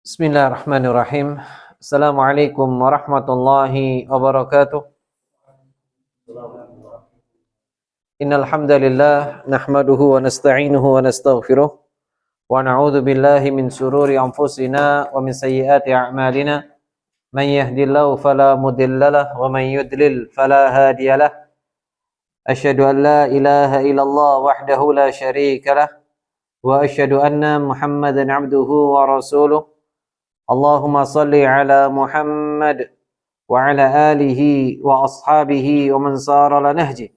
Bismillahirrahmanirrahim. Assalamualaikum warahmatullahi wabarakatuh. Innal hamdalillah nahmaduhu wa nasta'inuhu wa nastaghfiruh wa na'udzu billahi min shururi anfusina wa min sayyiati a'malina. Man yahdihillahu fala mudhillalah wa man yudlil fala hadiyalah. Asyhadu an la ilaha illallah wahdahu la syarikalah wa asyhadu anna Muhammadan 'abduhu wa rasuluh. Allahumma salli ala Muhammad wa ala alihi wa ashabihi wa man sara ala nahji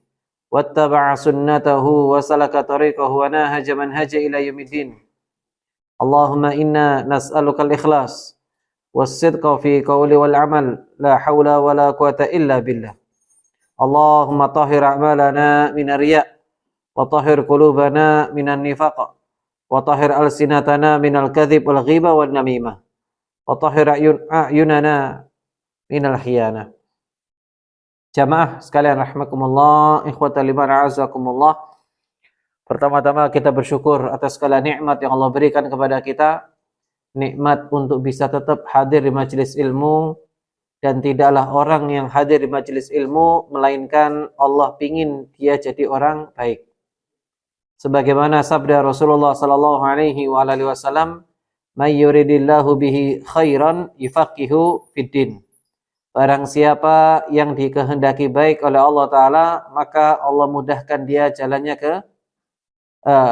wattaba'a sunnatahu wa salaka tariqahu wa nahaja manhaja ila yaumiddin. Allahumma inna nas'aluka al-ikhlas was-sidqa fi qawli wal amal, la hawla wa la quwata illa billah. Allahumma tahhir a'malana min ar-riya' wa tahhir qulubana min an-nifaq wa tahhir alsinatana min al-kadhib wal ghiba wan namimah. Wa tahhir a'yunana minal khiyana. Jamaah sekalian rahimakumullah, ikhwatal iman a'azakumullah. Pertama-tama kita bersyukur atas segala nikmat yang Allah berikan kepada kita. Nikmat untuk bisa tetap hadir di majelis ilmu, dan tidaklah orang yang hadir di majelis ilmu melainkan Allah pingin dia jadi orang baik. Sebagaimana sabda Rasulullah sallallahu alaihi wa alihi wasallam, "May yuridillahu bihi khairan yufaqihu fiddin." Barang siapa yang dikehendaki baik oleh Allah Ta'ala, maka Allah mudahkan dia jalannya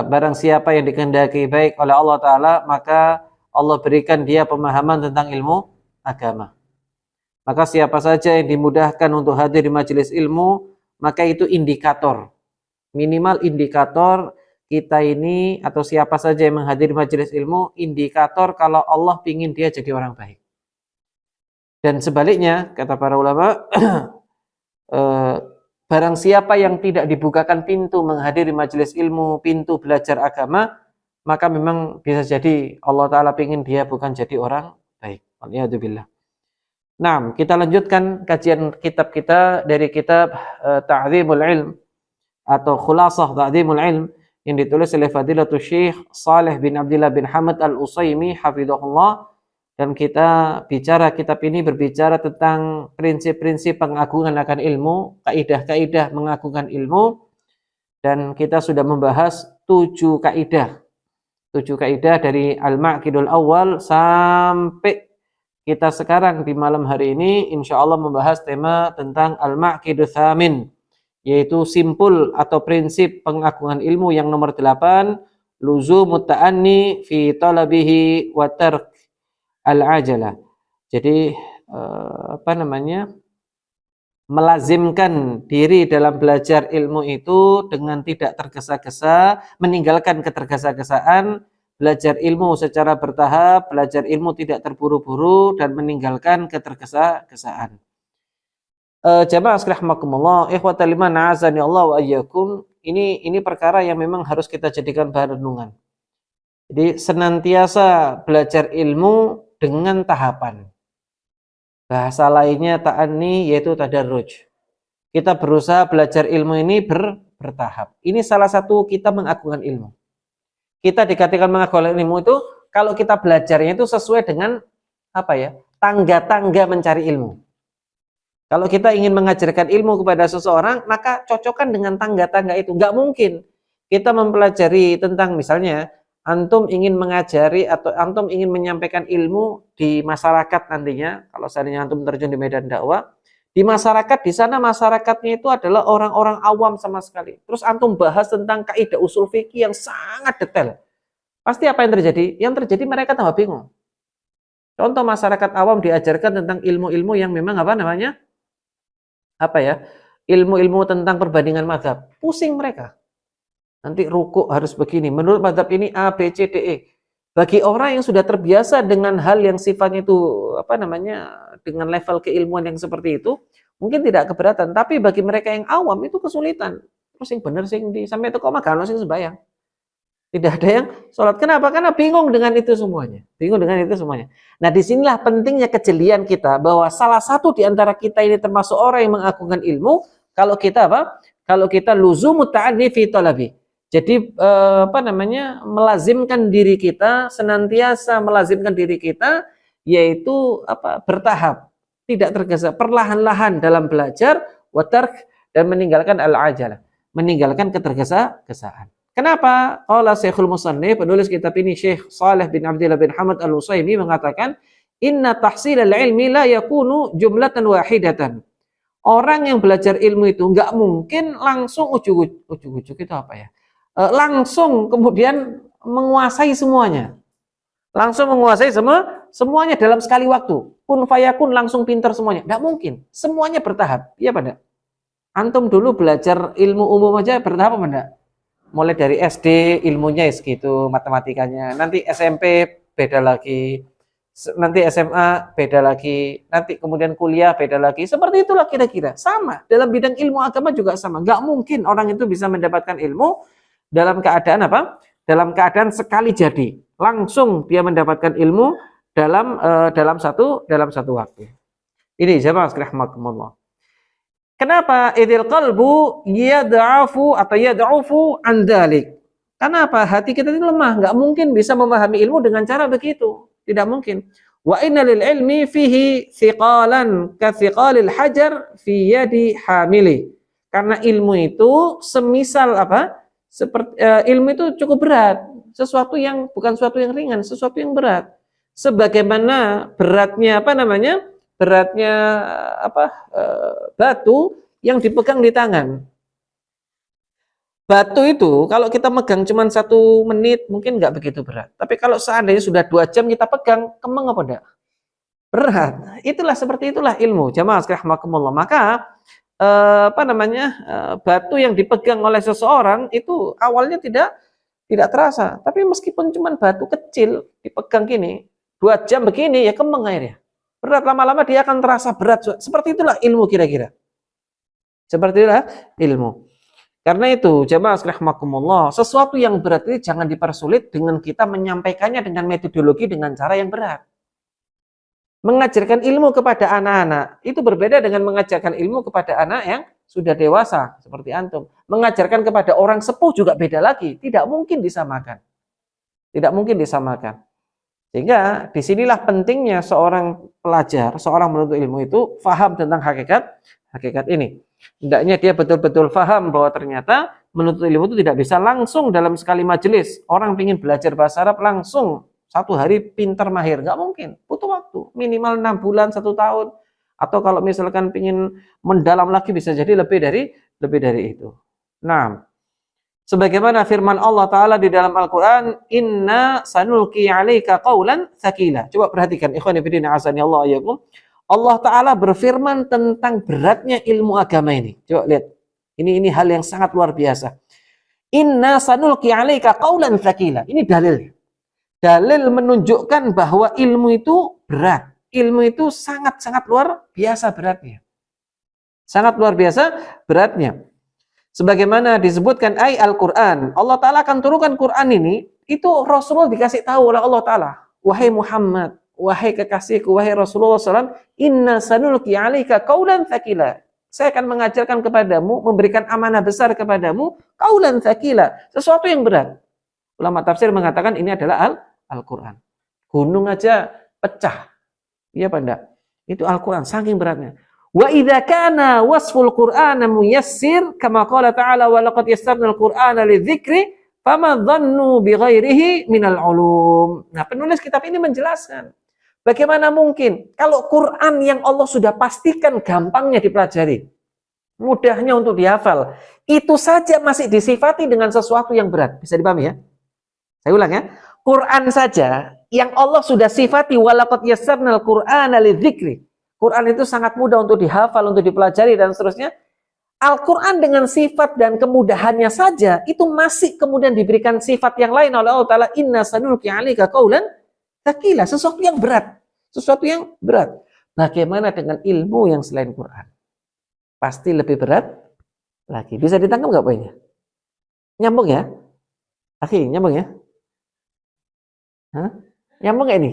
barang siapa yang dikehendaki baik oleh Allah Ta'ala, maka Allah berikan dia pemahaman tentang ilmu agama. Maka siapa saja yang dimudahkan untuk hadir di majelis ilmu, maka itu indikator, minimal indikator kita ini, atau siapa saja yang menghadiri majelis ilmu, indikator kalau Allah ingin dia jadi orang baik. Dan sebaliknya, kata para ulama, barang siapa yang tidak dibukakan pintu menghadiri majelis ilmu, pintu belajar agama, maka memang bisa jadi Allah Ta'ala ingin dia bukan jadi orang baik. Waliyadzubillah. Nah, kita lanjutkan kajian kitab kita dari kitab Ta'zimul Ilm atau Khulasah Ta'zimul Ilm, yang ditulis oleh Fadilatul Syekh Saleh bin Abdullah bin Hamad Al-Utsaimin hafizahullah. Dan kita bicara, kitab ini berbicara tentang prinsip-prinsip pengagungan akan ilmu, kaidah-kaidah mengagungkan ilmu, dan kita sudah membahas 7 kaidah. 7 kaidah dari Al-Ma'qidul Awal sampai kita sekarang di malam hari ini insyaallah membahas tema tentang Al-Ma'qidul Tsamin, yaitu simpul atau prinsip pengagungan ilmu yang nomor 8, luzumut ta'anni fi talabihi wa tark al-ajalah. Jadi melazimkan diri dalam belajar ilmu itu dengan tidak tergesa-gesa, meninggalkan ketergesa-gesaan, belajar ilmu secara bertahap, belajar ilmu tidak terburu-buru, dan meninggalkan ketergesa-gesaan. Jamaah sekalian rahimakumullah, ikhwatal iman a'azani Allah wa iyyakum. Ini perkara yang memang harus kita jadikan bahan renungan. Jadi senantiasa belajar ilmu dengan tahapan. Bahasa lainnya ta'anni, yaitu tadarruj. Kita berusaha belajar ilmu ini bertahap. Ini salah satu kita mengagungkan ilmu. Kita dikatakan mengagungkan ilmu itu kalau kita belajarnya itu sesuai dengan tangga-tangga mencari ilmu. Kalau kita ingin mengajarkan ilmu kepada seseorang, maka cocokkan dengan tangga-tangga itu. Nggak mungkin kita mempelajari tentang, misalnya, antum ingin mengajari atau antum ingin menyampaikan ilmu di masyarakat nantinya, kalau seandainya antum terjun di medan dakwah, di masyarakat, di sana masyarakatnya itu adalah orang-orang awam sama sekali. Terus antum bahas tentang kaidah usul fikih yang sangat detail. Pasti apa yang terjadi? Yang terjadi mereka tambah bingung. Contoh, masyarakat awam diajarkan tentang ilmu-ilmu yang memang ilmu-ilmu tentang perbandingan mazhab. Pusing mereka. Nanti rukuk harus begini. Menurut mazhab ini A, B, C, D, E. Bagi orang yang sudah terbiasa dengan hal yang sifatnya itu dengan level keilmuan yang seperti itu, mungkin tidak keberatan. Tapi bagi mereka yang awam itu kesulitan. Terus yang benar sing di sampai itu kok makan sing sembahyang. Tidak ada yang sholat. Kenapa? Karena bingung dengan itu semuanya. Nah, disinilah pentingnya kejelian kita bahwa salah satu di antara kita ini termasuk orang yang mengagungkan ilmu kalau kita luzumut ta'anni fi talabi. Jadi melazimkan diri kita, senantiasa melazimkan diri kita, yaitu bertahap, tidak tergesa, perlahan-lahan dalam belajar, watark, dan meninggalkan al-ajalah, meninggalkan ketergesa-gesaan. Kenapa? Qala Syekhul Musannif, penulis kitab ini Syekh Saleh bin Abdillah bin Hamad Al-Utsaimin mengatakan, inna tahsilal ilmi la yakunu jumlatan wahidatan. Orang yang belajar ilmu itu nggak mungkin langsung ujuk-ujuk itu apa ya? Langsung kemudian menguasai semuanya. Langsung menguasai semuanya dalam sekali waktu. Kun fayakun langsung pintar semuanya. Nggak mungkin. Semuanya bertahap. Iya pada. Antum dulu belajar ilmu umum aja bertahap apa enggak? Mulai dari SD ilmunya segitu, matematikanya. Nanti SMP beda lagi. Nanti SMA beda lagi. Nanti kemudian kuliah beda lagi. Seperti itulah kira-kira. Sama. Dalam bidang ilmu agama juga sama. Nggak mungkin orang itu bisa mendapatkan ilmu dalam keadaan apa? Dalam keadaan sekali jadi. Langsung dia mendapatkan ilmu dalam satu waktu. Ini jamaah rahimakumullah. Kenapa? Idil qalbu yad'afu atau yad'ufu an dzalik. Kenapa? Hati kita ini lemah, enggak mungkin bisa memahami ilmu dengan cara begitu. Tidak mungkin. Wa inna lil ilmi fihi thiqalan ka thiqalil hajar fi yadi hamili. Karena ilmu itu semisal apa? Seperti ilmu itu cukup berat, sesuatu yang bukan sesuatu yang ringan, sesuatu yang berat. Sebagaimana beratnya beratnya batu yang dipegang di tangan. Batu itu kalau kita megang cuma 1 menit mungkin nggak begitu berat. Tapi kalau seandainya sudah 2 jam kita pegang, kemeng apa enggak? Berat. Seperti itulah ilmu. Jamaah rahimakumullah. Maka batu yang dipegang oleh seseorang itu awalnya tidak terasa. Tapi meskipun cuma batu kecil dipegang gini, 2 jam begini ya kemeng akhirnya. Berat, lama-lama dia akan terasa berat. Seperti itulah ilmu kira-kira. Seperti itulah ilmu. Karena itu, jamaah rahimakumullah, sesuatu yang berat ini jangan dipersulit dengan kita menyampaikannya dengan metodologi dengan cara yang berat. Mengajarkan ilmu kepada anak-anak itu berbeda dengan mengajarkan ilmu kepada anak yang sudah dewasa seperti antum. Mengajarkan kepada orang sepuh juga beda lagi. Tidak mungkin disamakan. Tidak mungkin disamakan. Sehingga disinilah pentingnya seorang pelajar, seorang menuntut ilmu itu faham tentang hakikat ini. Hendaknya dia betul-betul faham bahwa ternyata menuntut ilmu itu tidak bisa langsung dalam sekali majelis. Orang ingin belajar bahasa Arab langsung 1 hari pintar mahir, nggak mungkin. Butuh waktu, minimal 6 bulan, 1 tahun. Atau kalau misalkan ingin mendalam lagi bisa jadi lebih dari itu. Nah, sebagaimana firman Allah Ta'ala di dalam Al-Quran, Inna sanulki alaika qawlan thaqila. Coba perhatikan, ikhwan fillah azani Allah ayakum. Allah Ta'ala berfirman tentang beratnya ilmu agama ini. Coba lihat, ini hal yang sangat luar biasa. Inna sanulki alaika qawlan thaqila. Ini dalilnya. Dalil menunjukkan bahwa ilmu itu berat. Ilmu itu sangat-sangat luar biasa beratnya. Sangat luar biasa beratnya. Sebagaimana disebutkan ayat Al-Quran, Allah Ta'ala akan turunkan Quran ini, itu Rasulullah dikasih tahu oleh Allah Ta'ala. Wahai Muhammad, wahai kekasihku, wahai Rasulullah SAW, Inna sanulki alaika qawlan thaqila. Saya akan mengajarkan kepadamu, memberikan amanah besar kepadamu, qawlan thaqila, sesuatu yang berat. Ulama tafsir mengatakan ini adalah Al-Quran. Gunung aja pecah. Iya apa enggak? Itu Al-Quran, saking beratnya. Wa idza kana wasful Qur'ana muyassir kama qala ta'ala wa laqad yassarnal Qur'ana lidzikri fama dhannu bighairihi minal ulum. Nah, penulis kitab ini menjelaskan bagaimana mungkin kalau Quran yang Allah sudah pastikan gampangnya dipelajari, mudahnya untuk dihafal, itu saja masih disifati dengan sesuatu yang berat. Bisa dipahami ya? Saya ulang ya. Quran saja yang Allah sudah sifati wa laqad yassarnal Qur'ana lidzikri. Quran itu sangat mudah untuk dihafal, untuk dipelajari dan seterusnya. Al-Quran dengan sifat dan kemudahannya saja itu masih kemudian diberikan sifat yang lain oleh Allah Ta'ala. Inna sanulki alaika qawlan thaqila, sesuatu yang berat. Sesuatu yang berat. Bagaimana dengan ilmu yang selain Quran? Pasti lebih berat lagi. Bisa ditangkap nggak poinnya? Nyambung ya? Akhi, nyambung ya? Hah? Nyambung nggak ini?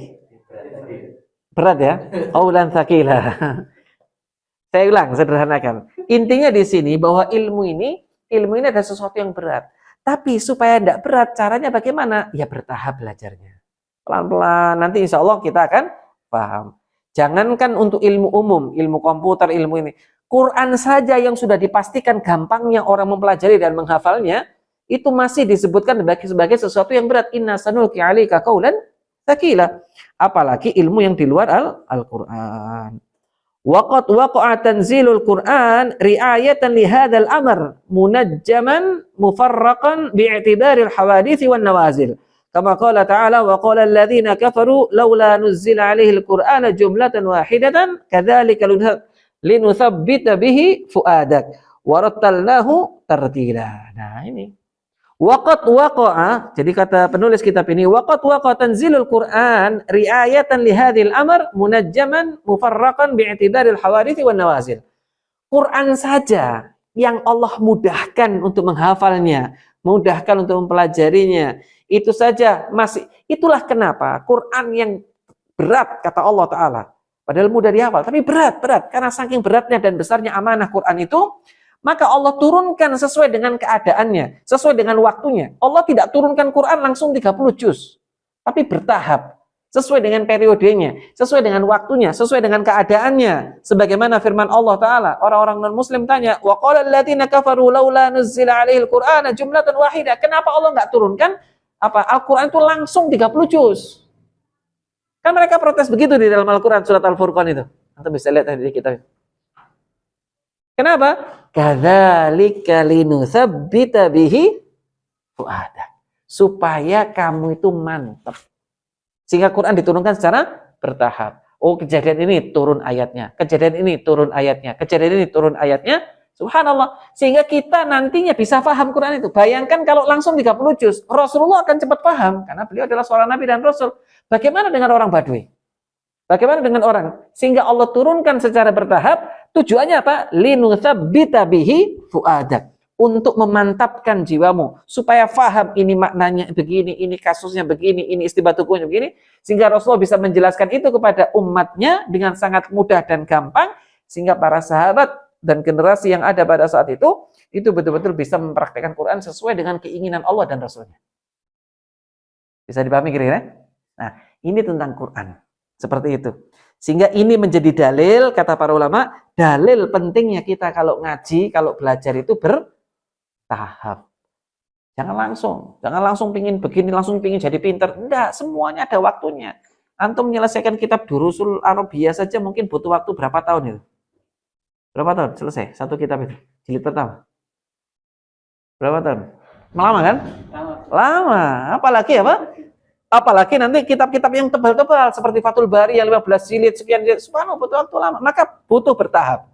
Berat ya? Qawlan thaqila. Saya ulang, sederhanakan. Intinya di sini bahwa ilmu ini ada sesuatu yang berat. Tapi supaya tidak berat, caranya bagaimana? Ya bertahap belajarnya. Pelan-pelan, nanti insya Allah kita akan paham. Jangankan untuk ilmu umum, ilmu komputer, ilmu ini. Quran saja yang sudah dipastikan gampangnya orang mempelajari dan menghafalnya, itu masih disebutkan sebagai sesuatu yang berat. Inna sanulqi 'alaika qaulan tsaqila. Apalagi ilmu yang di luar Al-Quran. Waqad waqa'a tanzilul Qur'an ri'ayatan li hadzal amr munajjaman mufarraqan bi'tibaril hawadits wan nawazil. Kama qala ta'ala wa qala alladziina kafaru laula nuzzila 'alaihil Qur'ana jumlatan wahidatan kadzalika linutsabbita bihi fuadak wa rattalnahu tartila. Nah, ini waqad waqa'a, jadi kata penulis kitab ini, waqad waqa'a tanzilul Qur'an ri'ayatan li hadzal amr munajjaman mufarraqan bi'tibaril hawadits wan nawazil. Quran saja yang Allah mudahkan untuk menghafalnya, mudahkan untuk mempelajarinya. Itu saja masih, itulah kenapa Quran yang berat kata Allah Ta'ala. Padahal mudah dihafal, tapi berat karena saking beratnya dan besarnya amanah Quran itu. Maka Allah turunkan sesuai dengan keadaannya, sesuai dengan waktunya. Allah tidak turunkan Quran langsung 30 juz, tapi bertahap, sesuai dengan periodenya, sesuai dengan waktunya, sesuai dengan keadaannya. Sebagaimana firman Allah Ta'ala, orang-orang non-muslim tanya, wa qala alladziina kafaru laula nuzzila 'alaihil Qur'ana jumlatan wahidah. Kenapa Allah nggak turunkan Al-Quran itu langsung 30 juz? Kan mereka protes begitu di dalam Al-Quran, surat Al-Furqan itu. Anda bisa lihat di kitab. Kenapa? Kadzalika linutsabbita bihi fuadak. Supaya kamu itu mantap. Sehingga Quran diturunkan secara bertahap. Oh, kejadian ini turun ayatnya, kejadian ini turun ayatnya, kejadian ini turun ayatnya. Subhanallah. Sehingga kita nantinya bisa paham Quran itu. Bayangkan kalau langsung 30 juz, Rasulullah akan cepat paham karena beliau adalah seorang nabi dan rasul. Bagaimana dengan orang Badui? Bagaimana dengan orang? Sehingga Allah turunkan secara bertahap. Tujuannya apa? Linutsabbita bihi fuadak. Untuk memantapkan jiwamu. Supaya faham ini maknanya begini, ini kasusnya begini, ini istinbat hukumnya begini. Sehingga Rasulullah bisa menjelaskan itu kepada umatnya dengan sangat mudah dan gampang. Sehingga para sahabat dan generasi yang ada pada saat itu betul-betul bisa mempraktikkan Quran sesuai dengan keinginan Allah dan Rasulnya. Bisa dipahami kira-kira? Nah, ini tentang Quran. Seperti itu. Sehingga ini menjadi dalil, kata para ulama, dalil pentingnya kita kalau ngaji, kalau belajar itu bertahap. Jangan langsung pingin begini, langsung pingin jadi pinter. Enggak, semuanya ada waktunya. Antum menyelesaikan kitab Durusul Arabiyah saja mungkin butuh waktu berapa tahun itu? Berapa tahun selesai satu kitab itu? Jilid pertama. Berapa tahun? Lama kan? Lama. Apalagi nanti kitab-kitab yang tebal-tebal seperti Fathul Bari yang 15 jilid sekian jilid, subhanallah butuh waktu lama. Maka butuh bertahap.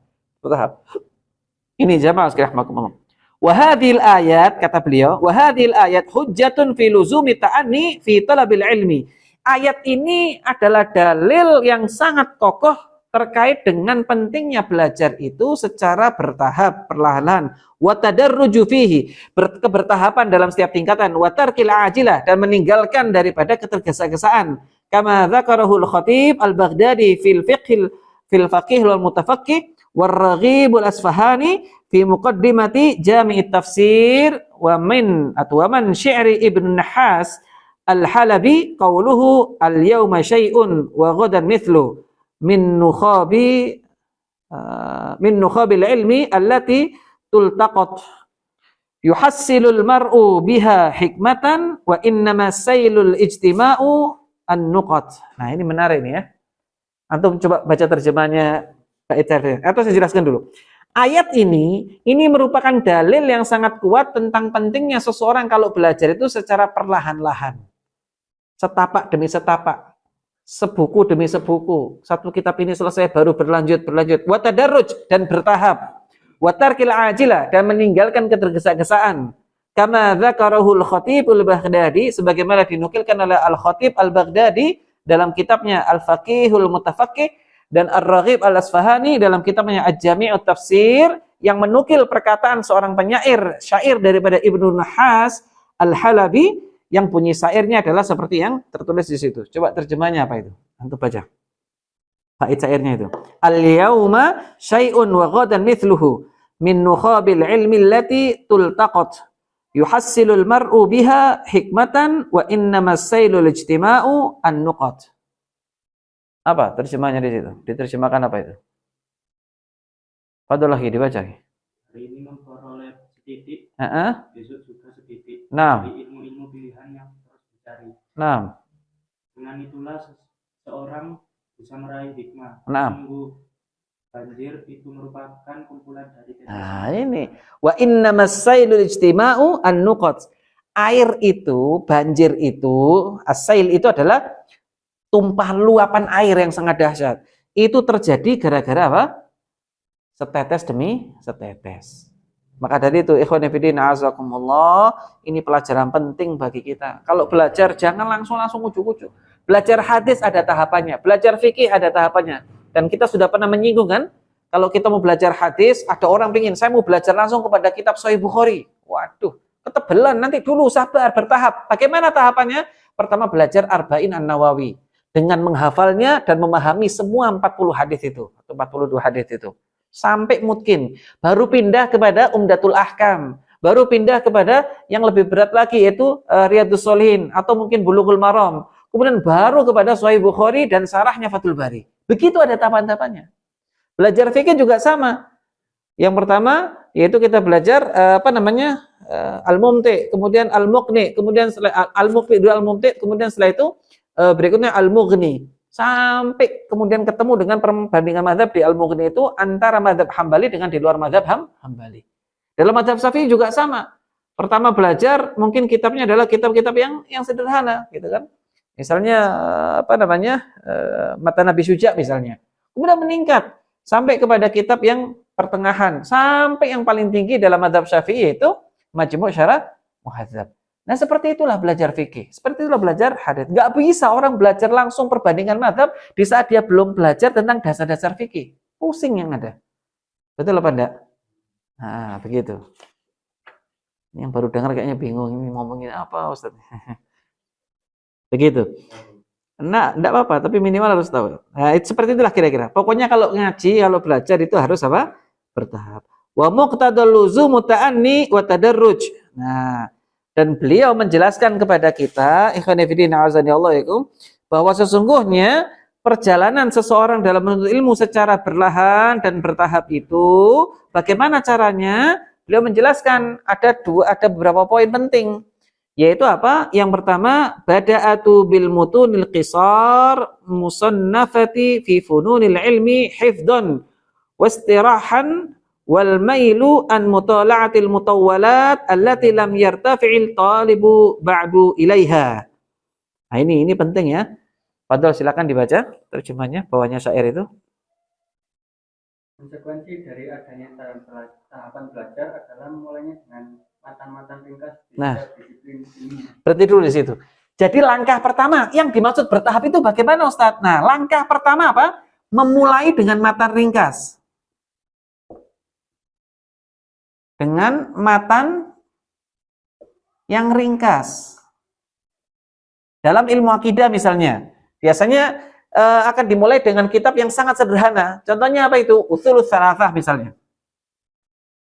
Ini jamaah sekalian rahmatullah. Wa hadhil ayat, kata beliau, wa hadhil ayat hujjatun fi luzumi ta'anni fi talabil ilmi. Ayat ini adalah dalil yang sangat kokoh terkait dengan pentingnya belajar itu secara bertahap, perlahan-lahan. Wa tadarruju fihi, kebertahapan dalam setiap tingkatan. Wa tarkil ajilah, dan meninggalkan daripada ketergesa-gesaan. Kama dzakarahu al-Khatib al-Baghdadi fil faqih wal mutafaqqih war-Raghib al-Asfahani fi muqaddimati Jami' at-Tafsir wa man syi'ri Ibn Nahas al-Halabi qawluhu al-yawma syai'un wa ghadan mithlu min nukhabil ilmi allati tultaqat yuhassilul mar'u biha hikmatan wa innama sailul ijtima'u an-nuqat. Nah, ini menarik nih ya. Antum coba baca terjemahnya Pak Icar atau saya jelaskan dulu. Ayat ini merupakan dalil yang sangat kuat tentang pentingnya seseorang kalau belajar itu secara perlahan-lahan. Setapak demi setapak. Sebuku demi sebuku. Satu kitab ini selesai baru berlanjut. Wa tadarruj, dan bertahap. Wa tarkil ajilah, dan meninggalkan ketergesa-gesaan. Kama dzakarahul Khatib al-Baghdadi, sebagaimana dinukilkan oleh Al-Khatib al-Baghdadi dalam kitabnya Al-Faqihul Mutafaqqih dan Ar-Raghib al-Asfahani dalam kitabnya Al-Jami' at-Tafsir yang menukil perkataan seorang penyair syair daripada Ibnu Nahas al-Halabi yang bunyi syairnya adalah seperti yang tertulis di situ. Coba terjemahnya apa itu? Antum baca. Bait syairnya itu. Al-yauma syai'un wa ghadan mithluhu min nukhabil ilmi allati tultaqat yuhassilul mar'u biha hikmatan wa innamas sailul ijtima'u an-nuqat. Apa terjemahnya di situ? Diterjemahkan apa itu? Padahal lagi dibaca. Hari ini memperoleh setitik, besok juga setitik. Nah. Dari ilmu-ilmu pilihan yang terus dicari. Nah. Dengan itulah seseorang bisa meraih hikmah. Nah. Sungguh banjir itu merupakan kumpulan dari tetesan. Nah, ini wa innamas sailul ijtima'u an-nuqat. Air itu, banjir itu, as-sail itu adalah tumpahan luapan air yang sangat dahsyat. Itu terjadi gara-gara apa? Setetes demi setetes. Maka dari itu, ikhwan fillah azakumullah, ini pelajaran penting bagi kita. Kalau belajar jangan langsung ujuk-ujuk. Belajar hadis ada tahapannya, belajar fikih ada tahapannya. Dan kita sudah pernah menyinggung kan, kalau kita mau belajar hadis, ada orang pingin, saya mau belajar langsung kepada kitab Sahih Bukhari. Waduh, ketebelan, nanti dulu sabar, bertahap. Bagaimana tahapannya? Pertama belajar Arba'in An-Nawawi. Dengan menghafalnya dan memahami semua 40 hadis itu, atau 42 hadis itu. Sampai mungkin baru pindah kepada Umdatul Ahkam, baru pindah kepada yang lebih berat lagi yaitu Riyadhus Shalihin atau mungkin Bulughul Maram, kemudian baru kepada Sahih Bukhari dan syarahnya Fathul Bari. Begitu ada tahapan-tahapannya. Belajar fikih juga sama. Yang pertama yaitu kita belajar Al-Mumti, kemudian Al-Muqni, kemudian Al-Muqni, Al-Mumti, kemudian setelah itu berikutnya Al-Mughni. Sampai kemudian ketemu dengan perbandingan mazhab di Al-Mughni itu antara mazhab Hambali dengan di luar mazhab Hambali. Dalam mazhab Syafi'i juga sama. Pertama belajar mungkin kitabnya adalah kitab-kitab yang sederhana, gitu kan. Misalnya Matan Nabi Syuja misalnya. Kemudian meningkat sampai kepada kitab yang pertengahan, sampai yang paling tinggi dalam mazhab Syafi'i yaitu Majmu' Syarah Muhadzab. Nah, seperti itulah belajar fikih. Seperti itulah belajar hadits. Nggak bisa orang belajar langsung perbandingan mazhab di saat dia belum belajar tentang dasar-dasar fikih. Pusing yang ada. Betul apa enggak? Nah, begitu. Yang baru dengar kayaknya bingung ini ngomongin apa, Ustaz. Begitu. Nah, enggak apa-apa, tapi minimal harus tahu. Nah, seperti itulah kira-kira. Pokoknya kalau ngaji, kalau belajar itu harus apa? Bertahap. Wa muqtadal luzumu ta'anni wa tadarruj. Nah, dan beliau menjelaskan kepada kita, ikhwan fillah azanillahu bahwa sesungguhnya perjalanan seseorang dalam menuntut ilmu secara berlahan dan bertahap itu, bagaimana caranya? Beliau menjelaskan ada beberapa poin penting, yaitu apa? Yang pertama, bada'atu bil mutunil qisar musannafati fi fununil ilmi hifdhan wastirahan wal mailu an mutala'atil mutawwalat allati lam yartafi'il talibu ba'du ilaiha. Nah, ini penting ya. Fadhol silakan dibaca terjemahnya bawahnya syair itu. Konsekuensi dari adanya tahapan belajar adalah memulainya dengan matan-matan ringkas di disiplin ilmu. Berarti dulu di situ. Jadi langkah pertama yang dimaksud bertahap itu bagaimana, Ustadz? Nah, langkah pertama apa? Memulai dengan matan ringkas. Dengan matan yang ringkas. Dalam ilmu akidah misalnya, biasanya akan dimulai dengan kitab yang sangat sederhana. Contohnya apa itu? Ushulus Tsalatsah misalnya.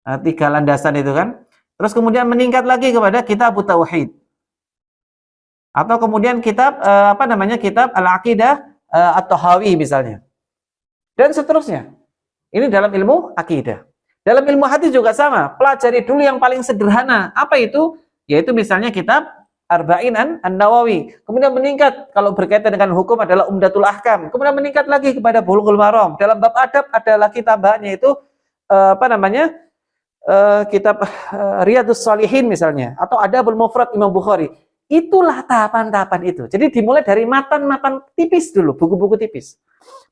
3 landasan itu kan. Terus kemudian meningkat lagi kepada kitab Tauhid. Atau kemudian kitab kitab Al-Aqidah At-Tahawi misalnya. Dan seterusnya. Ini dalam ilmu akidah. Dalam ilmu hadis juga sama, pelajari dulu yang paling sederhana. Apa itu? Yaitu misalnya kitab Arba'in An-Nawawi. Kemudian meningkat kalau berkaitan dengan hukum adalah Umdatul Ahkam. Kemudian meningkat lagi kepada Bulughul Maram. Dalam bab adab ada lagi tambahannya itu kitab Riyadhus Shalihin misalnya, atau Adabul Mufrad Imam Bukhari. Itulah tahapan-tahapan itu. Jadi dimulai dari matan-matan tipis dulu, buku-buku tipis.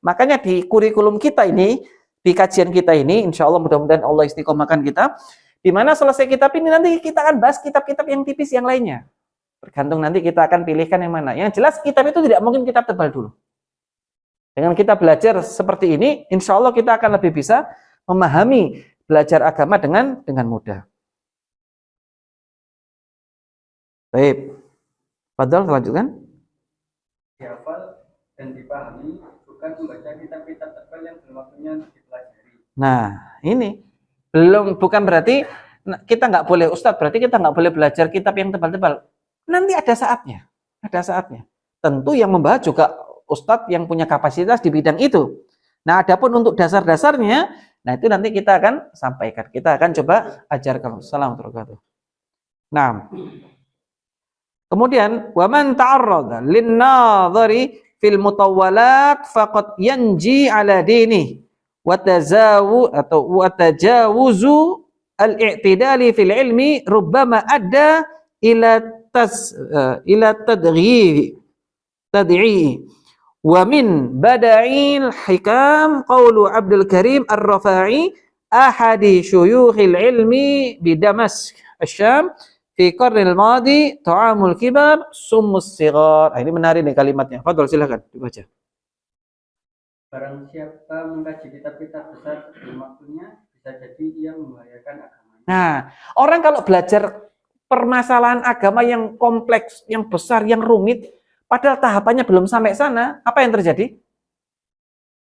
Makanya di kurikulum kita ini, di kajian kita ini, insya Allah mudah-mudahan Allah istiqomahkan kita, di mana selesai kitab ini nanti kita akan bahas kitab-kitab yang tipis yang lainnya. Tergantung nanti kita akan pilihkan yang mana. Yang jelas kitab itu tidak mungkin kitab tebal dulu. Dengan kita belajar seperti ini, insya Allah kita akan lebih bisa memahami belajar agama dengan mudah. Baik. Fadhol, lanjutkan. Dihafal dan dipahami, bukan membaca kitab-kitab tebal yang belum waktunya dipelajari. Nah, ini bukan berarti kita nggak boleh, Ustadz, berarti kita nggak boleh belajar kitab yang tebal-tebal. Nanti ada saatnya. Ada saatnya. Tentu yang membahas juga Ustadz yang punya kapasitas di bidang itu. Nah, adapun untuk dasar-dasarnya, nah itu nanti kita akan sampaikan. Kita akan coba ajarkan. Assalamualaikum. Nah, kemudian wa man ta'arrada lin-nadhari fil mutawwalat faqad yanji ala dini wa tajawuzu al-i'tidali fil ilmi rubbama adda ila tad'i wa min bada'il hikam qawlu Abdul Karim Ar-Rafa'i ahadi syuyukhil ilmi bi Damask Asy-Syam fi qarnil madi ta'amul kibar summus sighar. Ini menarik nih kalimatnya. Fadhol, silakan dibaca. Barang siapa mengkaji kitab-kitab besar sebelum waktunya, bisa jadi ia membahayakan agamanya. Nah, orang kalau belajar permasalahan agama yang kompleks, yang besar, yang rumit, padahal tahapannya belum sampai sana, apa yang terjadi?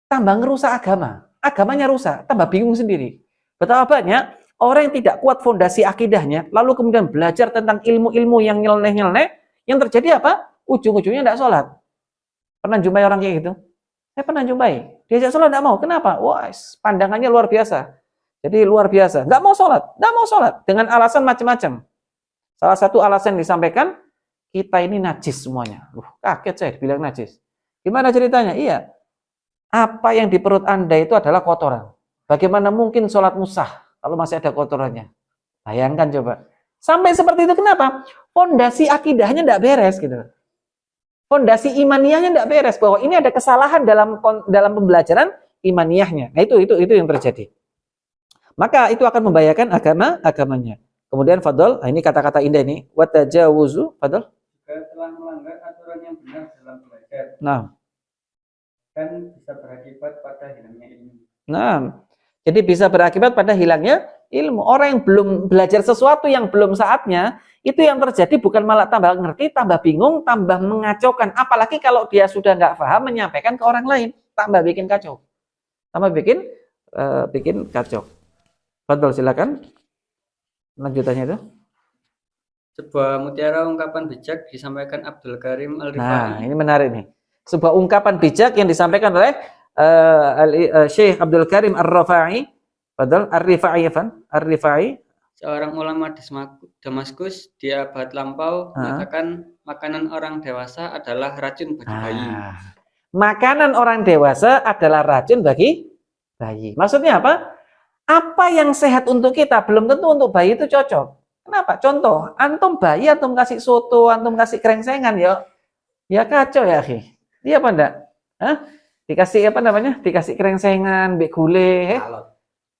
Tambah ngerusak agama. Agamanya rusak, tambah bingung sendiri. Betapa banyak orang yang tidak kuat fondasi akidahnya, lalu kemudian belajar tentang ilmu-ilmu yang nyeleneh-nyeleneh, yang terjadi apa? Ujung-ujungnya tidak sholat. Pernah jumpai orang kayak gitu? Saya pernah jumpai. Diajak sholat tidak mau. Kenapa? Wah, pandangannya luar biasa. Jadi luar biasa. Nggak mau sholat. Nggak mau sholat. Dengan alasan macam-macam. Salah satu alasan yang disampaikan, kita ini najis semuanya. Kaget saya bilang najis. Gimana ceritanya? Iya. Apa yang di perut Anda itu adalah kotoran. Bagaimana mungkin sholat musah kalau masih ada kotorannya? Bayangkan coba. Sampai seperti itu kenapa? Fondasi akidahnya tidak beres gitu. Fondasi imaniyahnya tidak beres, bahwa ini ada kesalahan dalam pembelajaran imaniyahnya. Nah, itu yang terjadi. Maka itu akan membahayakan agamanya. Kemudian Fadol, ini kata-kata indah ini, wa tajawuzu, Fadol. Jika telah melanggar aturan yang benar dalam belajar, Nah, dan bisa berakibat pada hilangnya ilmu. nah, jadi bisa berakibat pada hilangnya ilmu. Orang yang belum belajar sesuatu yang belum saatnya, itu yang terjadi bukan malah tambah ngerti, tambah bingung, tambah mengacaukan. Apalagi kalau dia sudah nggak paham menyampaikan ke orang lain, tambah bikin kacau. Tambah bikin kacau. Fadol, silakan. Lanjutannya itu. Sebuah mutiara ungkapan bijak disampaikan Abdul Karim Al-Rifai. Nah, ini menarik nih. Sebuah ungkapan bijak yang disampaikan oleh Syekh Abdul Karim Ar-Rafa'i. Fadol, Ar-Rifai. Seorang ulama di Damaskus di abad lampau mengatakan makanan orang dewasa adalah racun bagi bayi. Makanan orang dewasa adalah racun bagi bayi. Maksudnya apa? Apa yang sehat untuk kita belum tentu untuk bayi itu cocok. Kenapa? Contoh, antum bayi, antum kasih soto, antum kasih krengsengan, ya kacau ya, akhi. Iya apa enggak? Dikasih apa namanya? Dikasih krengsengan, mbek gule,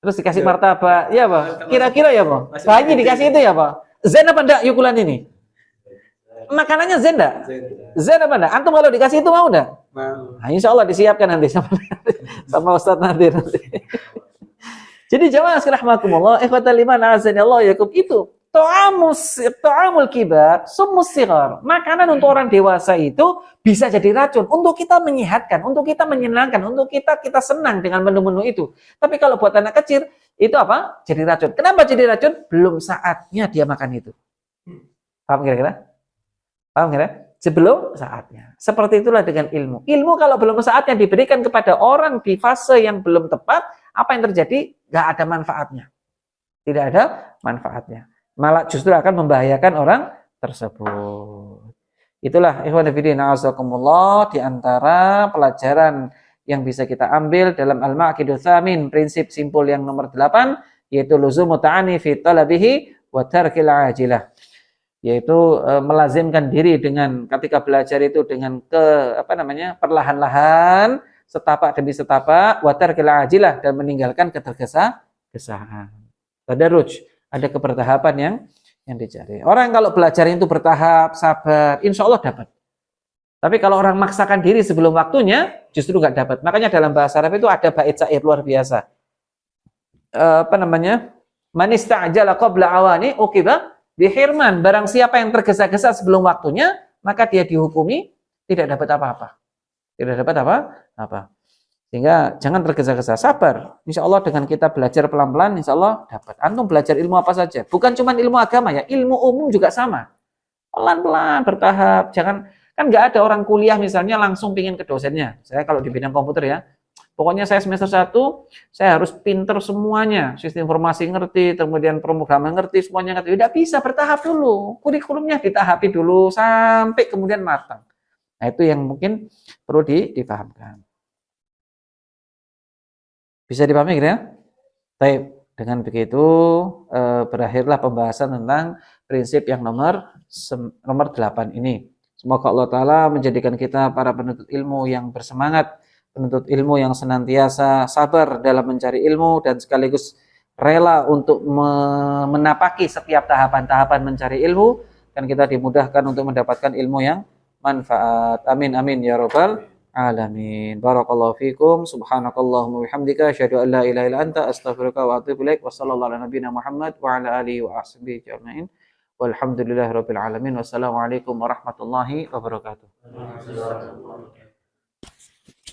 terus dikasih martabak, ya apa? Kira-kira ya apa? Bayi dikasih itu ya apa? Zen apa enggak yukulan ini? Makanannya zen enggak? Zen apa enggak? Antum kalau dikasih itu mau enggak? Mau. Nah, insya Allah disiapkan nanti sama Ustadz nanti. Jadi jamaah sekalian rahmatullah, ikhwatal iman azani Allah yakum, itu ta'amul kibar summus sighar. Makanan untuk orang dewasa itu bisa jadi racun untuk kita menyehatkan, untuk kita menyenangkan, untuk kita senang dengan menu-menu itu. Tapi kalau buat anak kecil itu apa? Jadi racun. Kenapa jadi racun? Belum saatnya dia makan itu. Paham kira-kira? Paham kira? Sebelum saatnya. Seperti itulah dengan ilmu. Ilmu kalau belum saatnya diberikan kepada orang di fase yang belum tepat, apa yang terjadi? Nggak ada manfaatnya. Tidak ada manfaatnya. Malah justru akan membahayakan orang tersebut. Itulah ikhwan fillah a'azakumullah, di antara pelajaran yang bisa kita ambil dalam Al-Ma'qidu Tsamin, prinsip simpul yang nomor 8, yaitu luzumu ta'ani fi talabihi wa tarkil ajilah. Yaitu melazimkan diri dengan ketika belajar itu dengan perlahan-lahan, setapak demi setapak, wa tarkil ajilah, dan meninggalkan ketergesa-gesaan. Tadarruj, ada kebertahapan yang dicari. Orang kalau belajar itu bertahap, sabar, insya Allah dapat. Tapi kalau orang maksakan diri sebelum waktunya, justru nggak dapat. Makanya dalam bahasa Arab itu ada bait syair luar biasa. Man ista'jala qabla awani uqiba bihirman. Barang siapa yang tergesa-gesa sebelum waktunya, maka dia dihukumi tidak dapat apa-apa. Tidak dapat apa-apa. Sehingga jangan tergesa-gesa, sabar. Insya Allah dengan kita belajar pelan-pelan, insya Allah dapat. Antum belajar ilmu apa saja, bukan cuma ilmu agama ya, ilmu umum juga sama. Pelan-pelan, bertahap. Jangan, kan nggak ada orang kuliah misalnya langsung pingin ke dosennya. Saya kalau di bidang komputer ya, pokoknya saya semester 1, saya harus pinter semuanya. Sistem informasi ngerti, kemudian pemrograman ngerti, semuanya ngerti. Tidak bisa, bertahap dulu. Kurikulumnya ditahapi dulu sampai kemudian matang. Nah itu yang mungkin perlu dipahamkan. Bisa dipahami gitu ya? Baik, dengan begitu berakhirlah pembahasan tentang prinsip yang nomor 8 ini. Semoga Allah Ta'ala menjadikan kita para penuntut ilmu yang bersemangat, penuntut ilmu yang senantiasa sabar dalam mencari ilmu dan sekaligus rela untuk menapaki setiap tahapan-tahapan mencari ilmu, dan kita dimudahkan untuk mendapatkan ilmu yang manfaat. Amin amin ya rabbal alamin. Barakallahu fikum. Subhanakallahumma bihamdika asyhadu an la ilaha illa anta astaghfiruka wa atubu ilaik. Wa sallallahu ala nabiyyina Muhammad wa ala alihi wa ashabihi ajma'in. Walhamdulillahirabbil alamin. Wassalamualaikum warahmatullahi wabarakatuh.